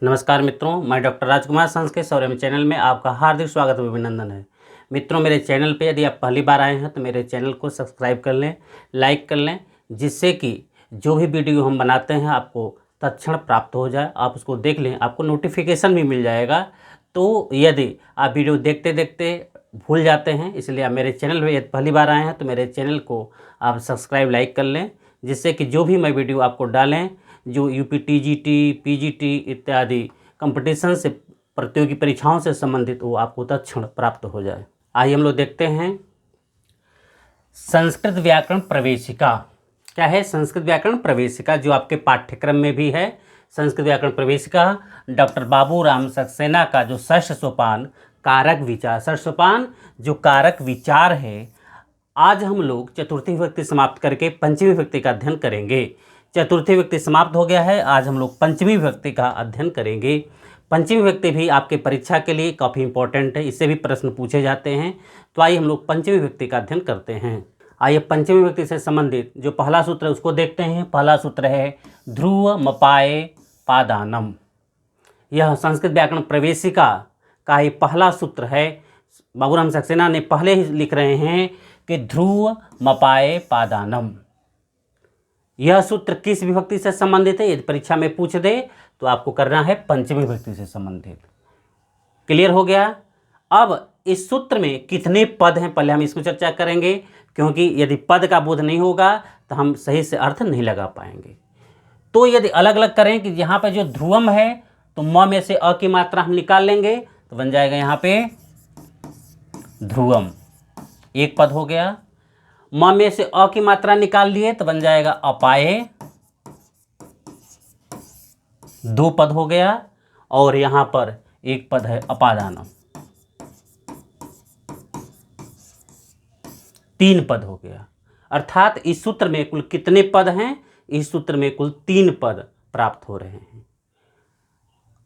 नमस्कार मित्रों, मैं डॉक्टर राजकुमार संस्कृत सौर्यम चैनल में आपका हार्दिक स्वागत व अभिनंदन है। मित्रों, मेरे चैनल पे यदि आप पहली बार आए हैं तो मेरे चैनल को सब्सक्राइब कर लें, लाइक कर लें, जिससे कि जो भी वीडियो हम बनाते हैं आपको तत्क्षण प्राप्त हो जाए। आप उसको देख लें, आपको नोटिफिकेशन भी मिल जाएगा। तो यदि आप वीडियो देखते देखते भूल जाते हैं, इसलिए आप मेरे चैनल पर यदि पहली बार आए हैं तो मेरे चैनल को आप सब्सक्राइब लाइक कर लें, जिससे कि जो भी मैं वीडियो आपको डालें, जो यूपी टीजीटी, पीजीटी इत्यादि कंपटीशन से प्रतियोगी परीक्षाओं से संबंधित वो आपको तत्क्षण प्राप्त हो जाए। आइए हम लोग देखते हैं संस्कृत व्याकरण प्रवेशिका। क्या है संस्कृत व्याकरण प्रवेशिका? जो आपके पाठ्यक्रम में भी है। संस्कृत व्याकरण प्रवेशिका डॉक्टर बाबूराम सक्सेना का जो षष्ठ सोपान कारक विचार, षष्ठ सोपान जो कारक विचार है, आज हम लोग चतुर्थी विभक्ति समाप्त करके पंचमी विभक्ति का अध्ययन करेंगे। चतुर्थी विभक्ति समाप्त हो गया है, आज हम लोग पंचमी विभक्ति का अध्ययन करेंगे। पंचमी विभक्ति भी आपके परीक्षा के लिए काफ़ी इंपॉर्टेंट है, इससे भी प्रश्न पूछे जाते हैं। तो आइए हम लोग पंचमी विभक्ति का अध्ययन करते हैं। आइए पंचमी विभक्ति से संबंधित जो पहला सूत्र है उसको देखते हैं। पहला सूत्र है ध्रुव मपाए पादानम। यह संस्कृत व्याकरण प्रवेशिका का ही पहला सूत्र है। बाबूराम सक्सेना ने पहले ही लिख रहे हैं कि ध्रुव मपाए पादानम। यह सूत्र किस विभक्ति से संबंधित है? यदि परीक्षा में पूछ दे तो आपको करना है पंचमी विभक्ति से संबंधित। क्लियर हो गया? अब इस सूत्र में कितने पद हैं पहले हम इसको चर्चा करेंगे, क्योंकि यदि पद का बोध नहीं होगा तो हम सही से अर्थ नहीं लगा पाएंगे। तो यदि अलग अलग करें कि यहाँ पर जो ध्रुवम है तो म में से अ की मात्रा हम निकाल लेंगे तो बन जाएगा यहाँ पे ध्रुवम, एक पद हो गया। म में से अ की मात्रा निकाल लिए तो बन जाएगा अपाए, दो पद हो गया। और यहाँ पर एक पद है अपादानम, तीन पद हो गया। अर्थात इस सूत्र में कुल कितने पद हैं? इस सूत्र में कुल 3 पद प्राप्त हो रहे हैं।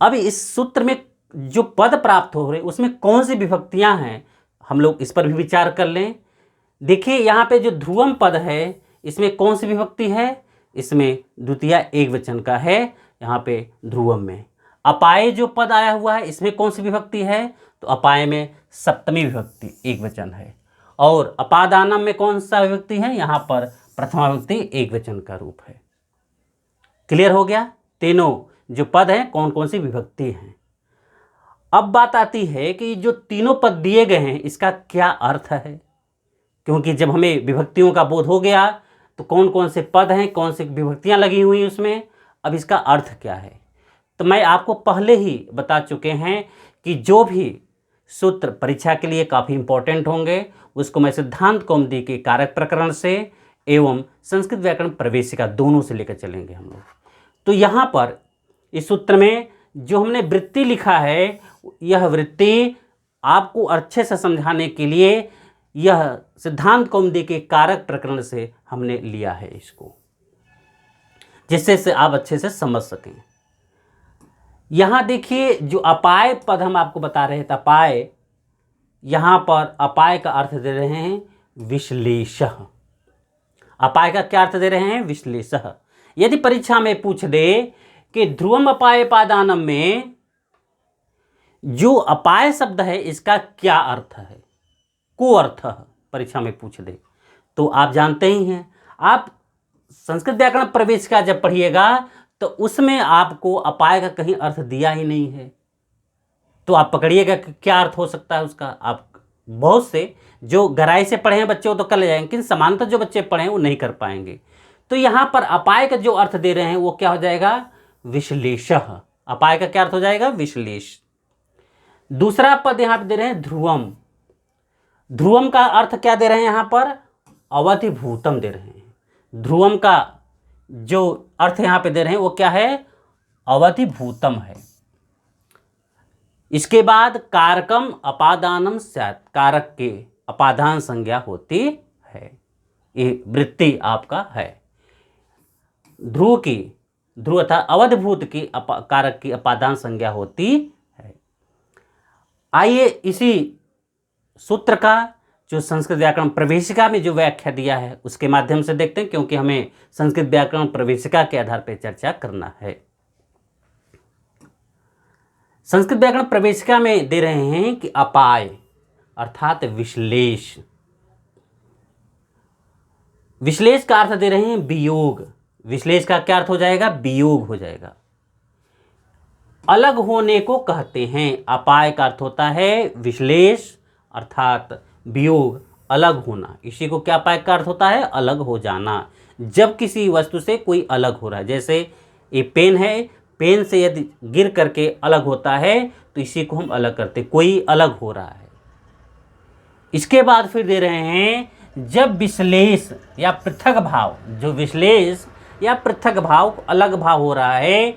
अब इस सूत्र में जो पद प्राप्त हो रहे हैं उसमें कौन सी विभक्तियां हैं, हम लोग इस पर भी विचार कर लें। देखिए यहाँ पे जो ध्रुवम पद है इसमें कौन सी विभक्ति है? इसमें द्वितीया एक वचन का है यहाँ पे ध्रुवम में। अपाए जो पद आया हुआ है इसमें कौन सी विभक्ति है? तो अपाए में सप्तमी विभक्ति एक वचन है। और अपादानम में कौन सा विभक्ति है? यहाँ पर प्रथमा विभक्ति एक वचन का रूप है। क्लियर हो गया? तीनों जो पद हैं कौन कौन सी विभक्ति हैं। अब बात आती है कि जो तीनों पद दिए गए हैं इसका क्या अर्थ है, क्योंकि जब हमें विभक्तियों का बोध हो गया तो कौन कौन से पद हैं, कौन सी विभक्तियां लगी हुई हैं उसमें, अब इसका अर्थ क्या है। तो मैं आपको पहले ही बता चुके हैं कि जो भी सूत्र परीक्षा के लिए काफ़ी इंपॉर्टेंट होंगे उसको मैं सिद्धांत कौमुदी के कारक प्रकरण से एवं संस्कृत व्याकरण प्रवेशिका दोनों से लेकर चलेंगे हम लोग। तो यहाँ पर इस सूत्र में जो हमने वृत्ति लिखा है, यह वृत्ति आपको अच्छे से समझाने के लिए यह सिद्धांत कौमुदी के कारक प्रकरण से हमने लिया है इसको, जिससे से आप अच्छे से समझ सकें। यहाँ देखिए जो अपाय पद हम आपको बता रहे थे, अपाय, यहाँ पर अपाय का अर्थ दे रहे हैं विश्लेषः। अपाय का क्या अर्थ दे रहे हैं? विश्लेषः। यदि परीक्षा में पूछ दे कि ध्रुवम अपाय पादानम में जो अपाय शब्द है इसका क्या अर्थ है, को अर्थ परीक्षा में पूछ दे तो आप जानते ही हैं। आप संस्कृत व्याकरण प्रवेशिका जब पढ़िएगा तो उसमें आपको अपाय का कहीं अर्थ दिया ही नहीं है, तो आप पकड़िएगा कि क्या अर्थ हो सकता है उसका। आप बहुत से जो गहराई से पढ़े हैं बच्चे वो तो कर ले जाएंगे, लेकिन समानतः जो बच्चे पढ़े हैं वो नहीं कर पाएंगे। तो यहाँ पर अपाय का जो अर्थ दे रहे हैं वो क्या हो जाएगा? विश्लेषः। अपाय का क्या अर्थ हो जाएगा? विश्लेष। दूसरा पद यहाँ पे दे रहे हैं ध्रुवम। ध्रुवम का अर्थ क्या दे रहे हैं? यहाँ पर अवधिभूतम दे रहे हैं। ध्रुवम का जो अर्थ यहाँ पे दे रहे हैं वो क्या है? अवधिभूतम है। इसके बाद कारकम अपादानम स्यात्, कारक के अपादान संज्ञा होती है। ये वृत्ति आपका है। ध्रुव की, ध्रुव था अवधिभूत की कारक की अपादान संज्ञा होती है। आइए इसी सूत्र का जो संस्कृत व्याकरण प्रवेशिका में जो व्याख्या दिया है उसके माध्यम से देखते हैं, क्योंकि हमें संस्कृत व्याकरण प्रवेशिका के आधार पर चर्चा करना है। संस्कृत व्याकरण प्रवेशिका में दे रहे हैं कि अपाय अर्थात विश्लेष, विश्लेष का अर्थ दे रहे हैं वियोग, विश्लेष का क्या अर्थ हो जाएगा, वियोग हो जाएगा। अलग होने को कहते हैं, अपाय का अर्थ होता है विश्लेष अर्थात वियोग, अलग होना, इसी को क्या अपाय का अर्थ होता है, अलग हो जाना। जब किसी वस्तु से कोई अलग हो रहा है, जैसे ये पेन है, पेन से यदि गिर करके अलग होता है तो इसी को हम अलग करते, कोई अलग हो रहा है। इसके बाद फिर दे रहे हैं जब विश्लेष या पृथक भाव, जो विश्लेष या पृथक भाव अलग भाव हो रहा है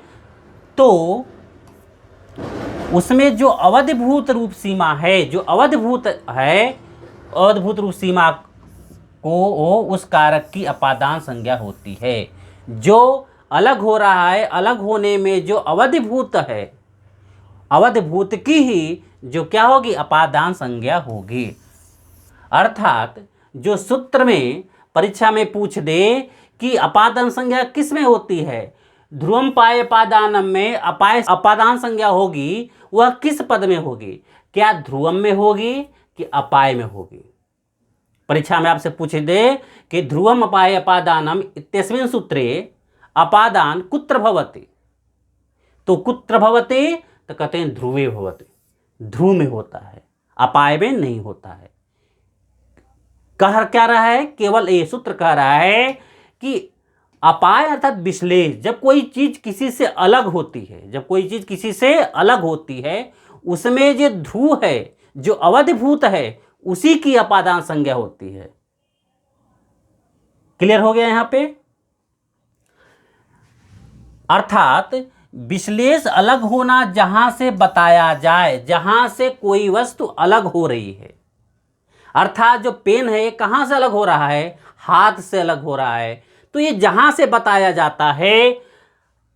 तो उसमें जो अवधिभूत रूप सीमा है, जो अवधिभूत है, अवधिभूत रूप सीमा को उस कारक की अपादान संज्ञा होती है। जो अलग हो रहा है, अलग होने में जो अवधिभूत है, अवधिभूत की ही जो क्या होगी, अपादान संज्ञा होगी। अर्थात जो सूत्र में परीक्षा में पूछ दे कि अपादान संज्ञा किस में होती है, ध्रुवम पाय अपादानम में अपाय अपादान संज्ञा होगी, वह किस पद में होगी, क्या ध्रुवम में होगी कि अपाय में होगी। परीक्षा में आपसे पूछ दे कि ध्रुवम अपाय अपादानम इत्यस्मिन् सूत्रे अपादान कुत्र भवति, तो कुत्र भवति तो कहते हैं ध्रुवे भवति, ध्रुव में होता है, अपाय में नहीं होता है। कह क्या रहा है, केवल ये सूत्र कह रहा है कि अपाय अर्थात विश्लेष, जब कोई चीज किसी से अलग होती है, जब कोई चीज किसी से अलग होती है, उसमें जो ध्रुव है, जो अवधिभूत है, उसी की अपादान संज्ञा होती है। क्लियर हो गया यहां पे। अर्थात विश्लेष अलग होना जहां से बताया जाए, जहां से कोई वस्तु अलग हो रही है। अर्थात जो पेन है कहां से अलग हो रहा है, हाथ से अलग हो रहा है, तो ये जहां से बताया जाता है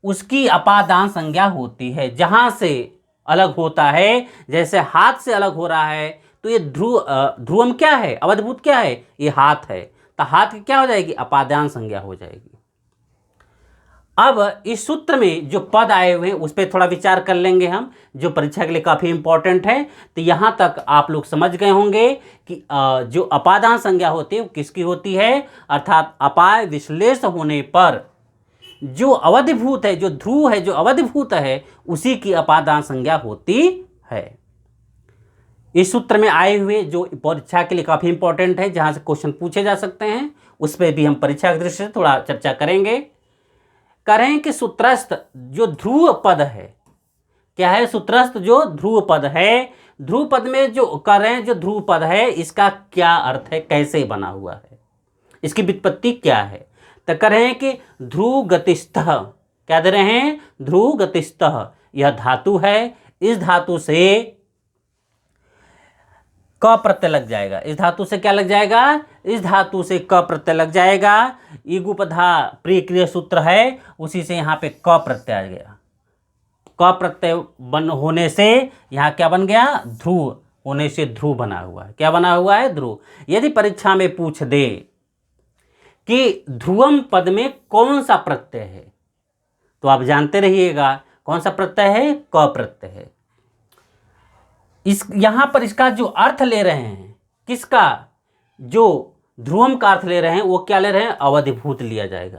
उसकी अपादान संज्ञा होती है। जहां से अलग होता है, जैसे हाथ से अलग हो रहा है तो ये ध्रुवम क्या है, अवधिभूत क्या है, ये हाथ है, तो हाथ की क्या हो जाएगी, अपादान संज्ञा हो जाएगी। अब इस सूत्र में जो पद आए हुए हैं उस पर थोड़ा विचार कर लेंगे हम, जो परीक्षा के लिए काफ़ी इंपॉर्टेंट है। तो यहाँ तक आप लोग समझ गए होंगे कि जो अपादान संज्ञा होती है वो किसकी होती है, अर्थात अपाय विश्लेष होने पर जो अवधिभूत है, जो ध्रुव है, जो अवधिभूत है, उसी की अपादान संज्ञा होती है। इस सूत्र में आए हुए जो परीक्षा के लिए काफ़ी इंपॉर्टेंट है, जहाँ से क्वेश्चन पूछे जा सकते हैं, उस पर भी हम परीक्षा की दृष्टि से थोड़ा चर्चा करेंगे। करें कि सूत्रस्थ जो ध्रुव पद है, क्या है, सूत्रस्थ जो ध्रुव पद है, ध्रुव पद में जो करें जो ध्रुव पद है इसका क्या अर्थ है, कैसे बना हुआ है, इसकी व्युत्पत्ति क्या है। तो करें कि ध्रुव गतिस्थः, क्या दे रहे हैं, ध्रुव गतिस्थः, यह धातु है, इस धातु से क प्रत्यय लग जाएगा, इस धातु से क्या लग जाएगा, इस धातु से क प्रत्यय लग जाएगा। ईगुपधा प्रिय क्रिया सूत्र है, उसी से यहाँ पे क प्रत्यय आ गया। क प्रत्यय बन होने से यहाँ क्या बन गया, ध्रुव होने से ध्रुव बना हुआ है। क्या बना हुआ है, ध्रुव। यदि परीक्षा में पूछ दे कि ध्रुवम पद में कौन सा प्रत्यय है, तो आप जानते रहिएगा कौन सा प्रत्यय है, क प्रत्यय है। इस यहाँ पर इसका जो अर्थ ले रहे हैं, किसका, जो ध्रुवम का अर्थ ले रहे हैं वो क्या ले रहे हैं, अवधिभूत लिया जाएगा।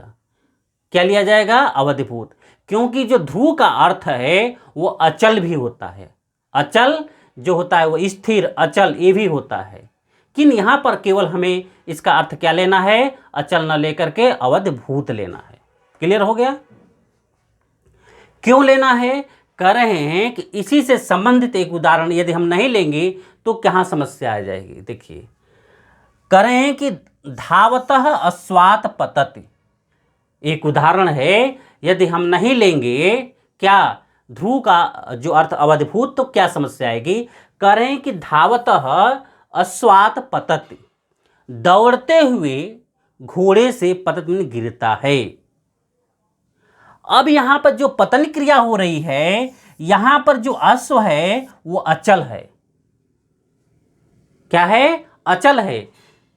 क्या लिया जाएगा, अवधिभूत, क्योंकि जो ध्रुव का अर्थ है वो अचल भी होता है, अचल जो होता है वो स्थिर, अचल ये भी होता है। किन यहाँ पर केवल हमें इसका अर्थ क्या लेना है, अचल न लेकर के अवधिभूत लेना है। क्लियर हो गया। क्यों लेना है, कह रहे हैं कि इसी से संबंधित एक उदाहरण यदि हम नहीं लेंगे तो कहाँ समस्या आ जाएगी। देखिए, कह रहे हैं कि धावतः अश्वात पतति, एक उदाहरण है, यदि हम नहीं लेंगे क्या ध्रुव का जो अर्थ अवधिभूत, तो क्या समस्या आएगी। कह रहे हैं कि धावतः अश्वात पतति, दौड़ते हुए घोड़े से पतत में गिरता है। अब यहां पर जो पतन क्रिया हो रही है, यहां पर जो अश्व है वो अचल है। क्या है, अचल है।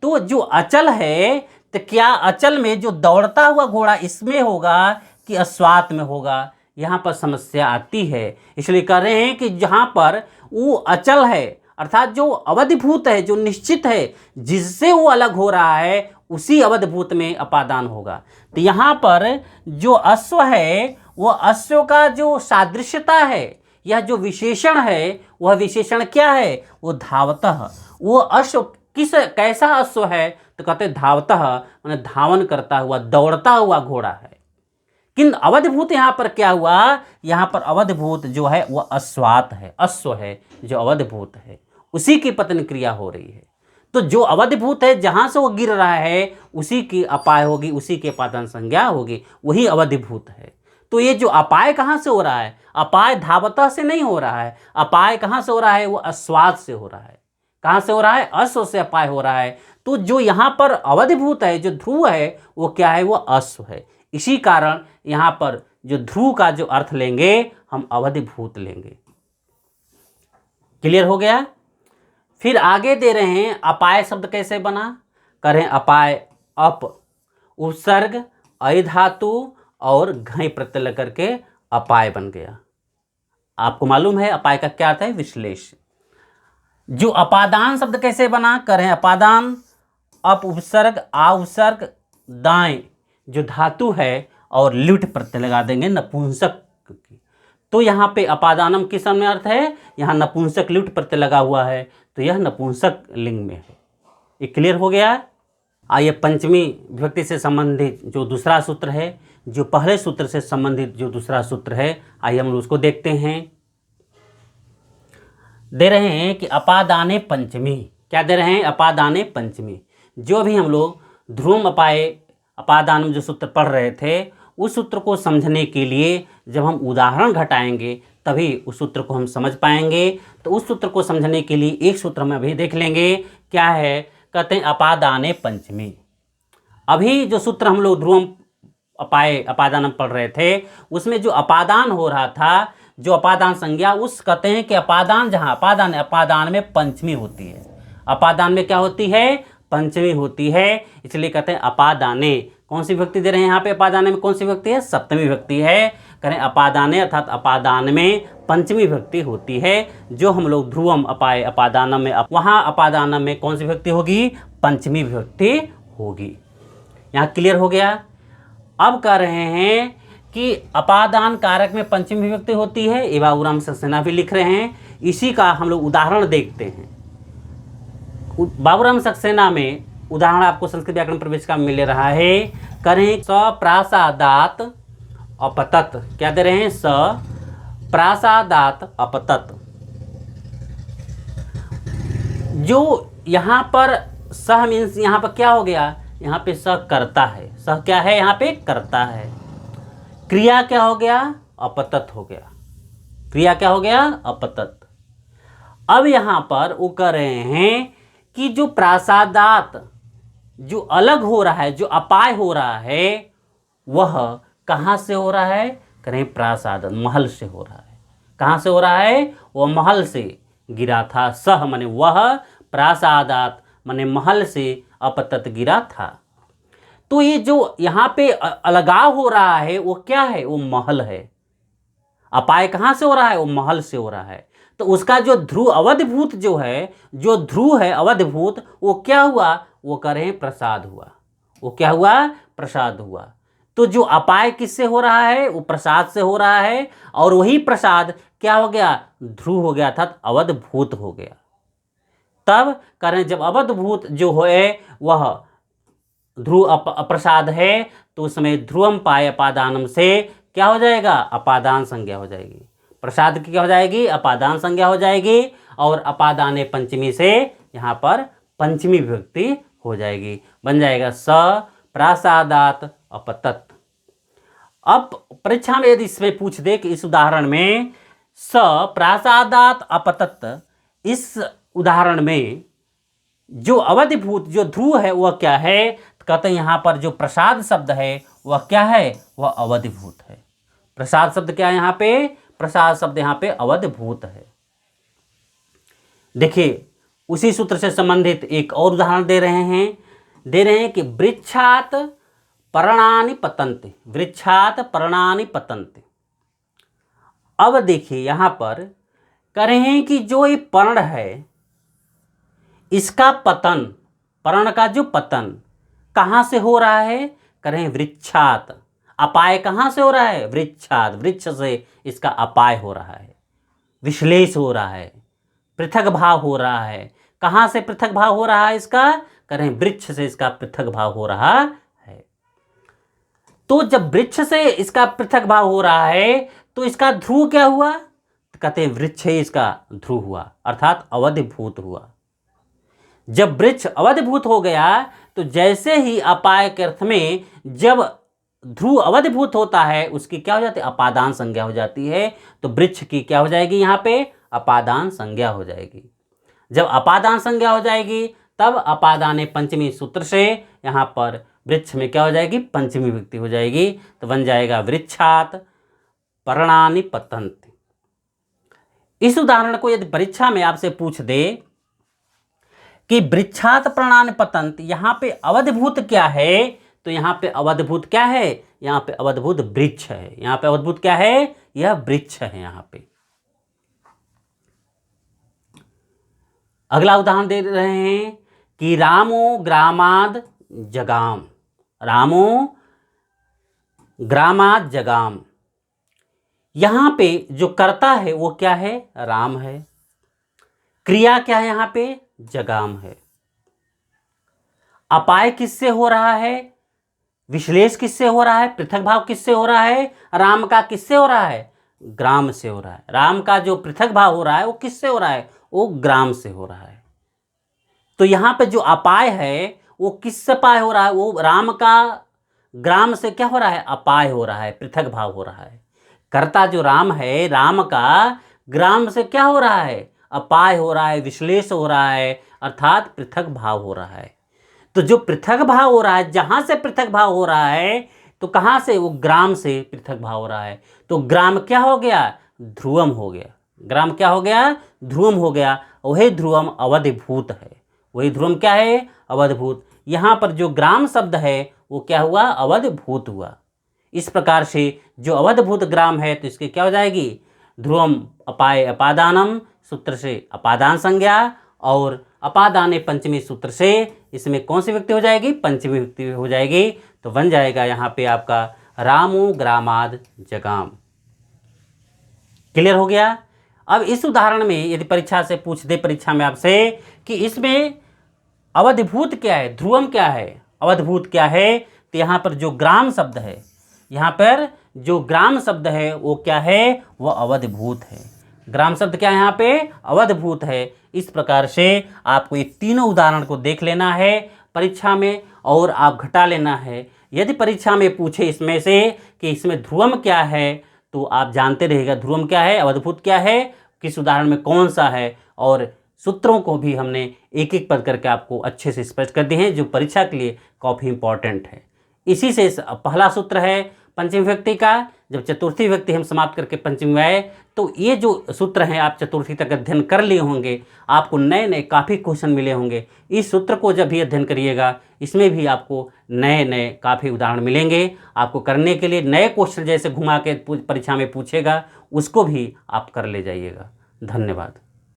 तो जो अचल है, तो क्या अचल में जो दौड़ता हुआ घोड़ा इसमें होगा कि अश्वात में होगा, यहाँ पर समस्या आती है। इसलिए कह रहे हैं कि जहाँ पर वो अचल है, अर्थात जो अवधिभूत है, जो निश्चित है, जिससे वो अलग हो रहा है, उसी अवधिभूत में अपादान होगा। तो यहाँ पर जो अश्व है, वह अश्व का जो सादृश्यता है, यह जो विशेषण है, वह विशेषण क्या है? वो धावतः। वो अश्व कैसा अश्व है? तो कहते धावतः, माने धावन करता हुआ, दौड़ता हुआ घोड़ा है। किंतु अवधिभूत यहाँ पर क्या हुआ? यहाँ पर अवधिभूत जो है वह अश्वात है, अश्व है जो अवधिभूत है, उसी की पतन क्रिया हो रही है। तो जो अवधिभूत है, जहाँ से वो गिर रहा है, उसी की अपाय होगी, उसी के अपादान संज्ञा होगी, वही अवधिभूत है। तो ये जो अपाय कहाँ से हो रहा है? अपाय धावतः से नहीं हो रहा है। अपाय कहाँ से हो रहा है? वो अश्वात से हो रहा है। कहाँ से हो रहा है? अश्व से अपाय हो रहा है। तो जो यहाँ पर अवधिभूत है, जो ध्रुव है, वो क्या है? वो अश्व है। इसी कारण यहाँ पर जो ध्रुव का जो अर्थ लेंगे, हम अवधिभूत लेंगे। क्लियर हो गया? फिर आगे दे रहे हैं अपाय शब्द कैसे बना? करें अपाय अप उपसर्ग अय धातु और घय प्रत्यय लेकर के अपाय बन गया। आपको मालूम है अपाय का क्या अर्थ है? विश्लेष। जो अपादान शब्द कैसे बना? करें अपादान अप उपसर्ग आ उपसर्ग दाएं जो धातु है और लिट प्रत्यय लगा देंगे नपुंसक की। तो यहाँ पे अपादानम किस में अर्थ है? यहाँ नपुंसक लिट प्रत्यय लगा हुआ है, तो यह नपुंसक लिंग में है। ये क्लियर हो गया? आइए पंचमी विभक्ति से संबंधित जो दूसरा सूत्र है, जो पहले सूत्र से संबंधित जो दूसरा सूत्र है, आइए हम उसको देखते हैं। दे रहे हैं कि अपादाने पंचमी। क्या दे रहे हैं? अपादाने पंचमी। जो भी हम लोग ध्रुवम अपाय अपादानम जो सूत्र पढ़ रहे थे, उस सूत्र को समझने के लिए जब हम उदाहरण घटाएंगे तभी उस सूत्र को हम समझ पाएंगे। तो उस सूत्र को समझने के लिए एक सूत्र में अभी देख लेंगे। क्या है? कहते हैं अपादाने पंचमी। अभी जो सूत्र हम लोग ध्रुवम अपाय अपादानम पढ़ रहे थे, उसमें जो अपादान हो रहा था, जो अपादान संज्ञा, उस कहते हैं कि अपादान जहाँ अपादान है, अपादान में पंचमी होती है। अपादान में क्या होती है? पंचमी होती है। इसलिए कहते हैं अपादाने। कौन सी विभक्ति दे रहे हैं यहाँ पे? अपादाने में कौन सी विभक्ति है? सप्तमी विभक्ति है। करें अपादाने अर्थात अपादान में पंचमी विभक्ति होती है। जो हम लोग ध्रुवम अपाय अपादानम में, वहाँ अपादानम में कौन सी विभक्ति होगी? पंचमी विभक्ति होगी। यहाँ क्लियर हो गया? अब कह रहे हैं कि अपादान कारक में पंचमी विभक्ति होती है। ये बाबूराम सक्सेना भी लिख रहे हैं। इसी का हम लोग उदाहरण देखते हैं। बाबूराम सक्सेना में उदाहरण आपको संस्कृत व्याकरण प्रवेशिका में मिल रहा है। करें सप्रासादात अपतत। क्या दे रहे हैं? सप्रासादात अपतत। जो यहाँ पर सह मीन्स यहाँ पर क्या हो गया? यहाँ पे सह करता है। सह क्या है? यहाँ पे करता है। क्रिया क्या हो गया? अपतत हो गया। क्रिया क्या हो गया? अपतत। अब यहाँ पर वो कह रहे हैं कि जो प्रासादात जो अलग हो रहा है, जो अपाय हो रहा है, वह कहाँ से हो रहा है? करें प्रासाद, महल से हो रहा है। कहाँ से हो रहा है? वह महल से गिरा था। सह माने वह, प्रासादात माने महल से अपतत गिरा था। तो ये जो यहाँ पे अलगाव हो रहा है, वो क्या है? वो महल है। अपाय कहाँ से हो रहा है? वो महल से हो रहा है। तो उसका जो ध्रुव अवधिभूत जो है, जो ध्रुव है अवधिभूत, वो क्या हुआ? वो कह रहे हैं प्रसाद हुआ। वो क्या हुआ? प्रसाद हुआ। तो जो अपाय किससे हो रहा है? वो प्रसाद से हो रहा है। और वही प्रसाद क्या हो गया? ध्रुव हो गया था, अवधिभूत हो गया। तब कह रहे हैं जब अवधिभूत जो है वह ध्रुव प्रसाद है, तो उसमें ध्रुवम पाय अपादानम से क्या हो जाएगा? अपादान संज्ञा हो जाएगी। प्रसाद की क्या हो जाएगी? अपादान संज्ञा हो जाएगी। और अपादाने पंचमी से यहाँ पर पंचमी विभक्ति हो जाएगी। बन जाएगा स प्रासादात अपतत। अब परीक्षा में यदि इसमें पूछ दे कि इस उदाहरण में स प्रासादात अपतत, इस उदाहरण में जो अवधिभूत जो ध्रुव है वह क्या है? कहते हैं यहाँ पर जो प्रसाद शब्द है वह क्या है? वह अवधिभूत है। प्रसाद शब्द क्या है यहाँ पे? प्रसाद शब्द यहाँ पे अवधिभूत है। देखिए उसी सूत्र से संबंधित एक और उदाहरण दे रहे हैं कि वृक्षात पर्णानि पतन्ति। वृक्षात पर्णानि पतन्ति। अब देखिए यहाँ पर कह रहे हैं कि जो ये पर्ण है इसका पतन, पर्ण का जो पतन कहाँ से हो रहा है, कह रहे हैं वृक्षात। अपाय कहाँ से हो रहा है, वृक्षात, वृक्ष से इसका अपाय हो रहा है, विश्लेष हो रहा है, पृथक भाव हो रहा है। कहाँ से पृथक भाव हो रहा है इसका, कह रहे हैं वृक्ष से इसका पृथक भाव हो रहा है। तो जब वृक्ष से इसका पृथक भाव हो रहा है तो इसका ध्रुव क्या हुआ, तो कहते हैं वृक्ष ही इसका ध्रुव हुआ, अर्थात अवधिभूत हुआ। जब वृक्ष अवधिभूत हो गया तो जैसे ही अपाय के अर्थ में जब ध्रुव अवधिभूत होता है उसकी क्या हो जाती है, अपादान संज्ञा हो जाती है। तो वृक्ष की क्या हो जाएगी, यहाँ पे अपादान संज्ञा हो जाएगी। जब अपादान संज्ञा हो जाएगी तब अपादाने पंचमी सूत्र से यहाँ पर वृक्ष में क्या हो जाएगी, पंचमी विभक्ति हो जाएगी। तो बन जाएगा वृक्षात पर्णानि पतन्ति। इस उदाहरण को यदि परीक्षा में आपसे पूछ दे कि वृक्षात पर्णानि पतन्ति, यहाँ पे अवधिभूत क्या है, तो यहाँ पे अवधिभूत क्या है, यहाँ पे अवधिभूत वृक्ष है। यहाँ पे अवधिभूत क्या है, यह वृक्ष है। यहाँ पे अगला उदाहरण दे रहे हैं कि रामो ग्रामाद जगाम, रामो ग्रामाद जगाम। यहाँ पे जो कर्ता है वो क्या है, राम है। क्रिया क्या है, यहाँ पे जगाम है। अपाय किससे हो रहा है, विश्लेष किससे हो रहा है, पृथक भाव किससे हो रहा है, राम का किससे हो रहा है, ग्राम से हो रहा है। राम का जो पृथक भाव हो रहा है वो किससे हो रहा है, वो ग्राम से हो रहा है। तो यहाँ पे जो अपाय है वो किससे अपाय हो रहा है, वो राम का ग्राम से क्या हो रहा है, अपाय हो रहा है, पृथक भाव हो रहा है। कर्ता जो राम है, राम का ग्राम से क्या हो रहा है, अपाय हो रहा है, विश्लेष हो रहा है, अर्थात पृथक भाव हो रहा है। तो जो पृथक भाव हो रहा है, जहाँ से पृथक भाव हो रहा है तो कहाँ से, वो ग्राम से पृथक भाव हो रहा है। तो ग्राम क्या हो गया, ध्रुवम हो गया। ग्राम क्या हो गया, ध्रुवम हो गया। वही ध्रुवम अवधिभूत है, वही ध्रुवम क्या है, अवधिभूत। यहाँ पर जो ग्राम शब्द है वो क्या हुआ, अवधिभूत हुआ। इस प्रकार से जो अवधिभूत ग्राम है तो इसकी क्या हो जाएगी, ध्रुवम अपाय अपादानम सूत्र से अपादान संज्ञा, और अपादाने पंचमी सूत्र से इसमें कौन सी विभक्ति हो जाएगी, पंचमी विभक्ति हो जाएगी। तो बन जाएगा यहाँ पे आपका रामो ग्रामाद जगाम। क्लियर हो गया। अब इस उदाहरण में यदि परीक्षा से पूछ दे, परीक्षा में आपसे कि इसमें अवधिभूत क्या है, ध्रुवम क्या है, अवधिभूत क्या है, तो यहाँ पर जो ग्राम शब्द है, यहाँ पर जो ग्राम शब्द है वो क्या है, वो अवधिभूत है। ग्राम शब्द क्या है, यहाँ पे अवधिभूत है। इस प्रकार से आपको ये तीनों उदाहरण को देख लेना है परीक्षा में और आप घटा लेना है। यदि परीक्षा में पूछे इसमें से कि इसमें ध्रुवम क्या है तो आप जानते रहिएगा ध्रुवम क्या है, अवधिभूत क्या है, किस उदाहरण में कौन सा है। और सूत्रों को भी हमने एक एक पद करके आपको अच्छे से स्पष्ट कर दिए हैं जो परीक्षा के लिए काफ़ी इंपॉर्टेंट है। इसी से पहला सूत्र है पंचमी विभक्ति का। जब चतुर्थी विभक्ति हम समाप्त करके पंचमी में आए तो ये जो सूत्र हैं आप चतुर्थी तक अध्ययन कर लिए होंगे, आपको नए नए काफ़ी क्वेश्चन मिले होंगे। इस सूत्र को जब भी अध्ययन करिएगा इसमें भी आपको नए नए काफ़ी उदाहरण मिलेंगे। आपको करने के लिए नए क्वेश्चन जैसे घुमा के परीक्षा में पूछेगा उसको भी आप कर ले जाइएगा। धन्यवाद।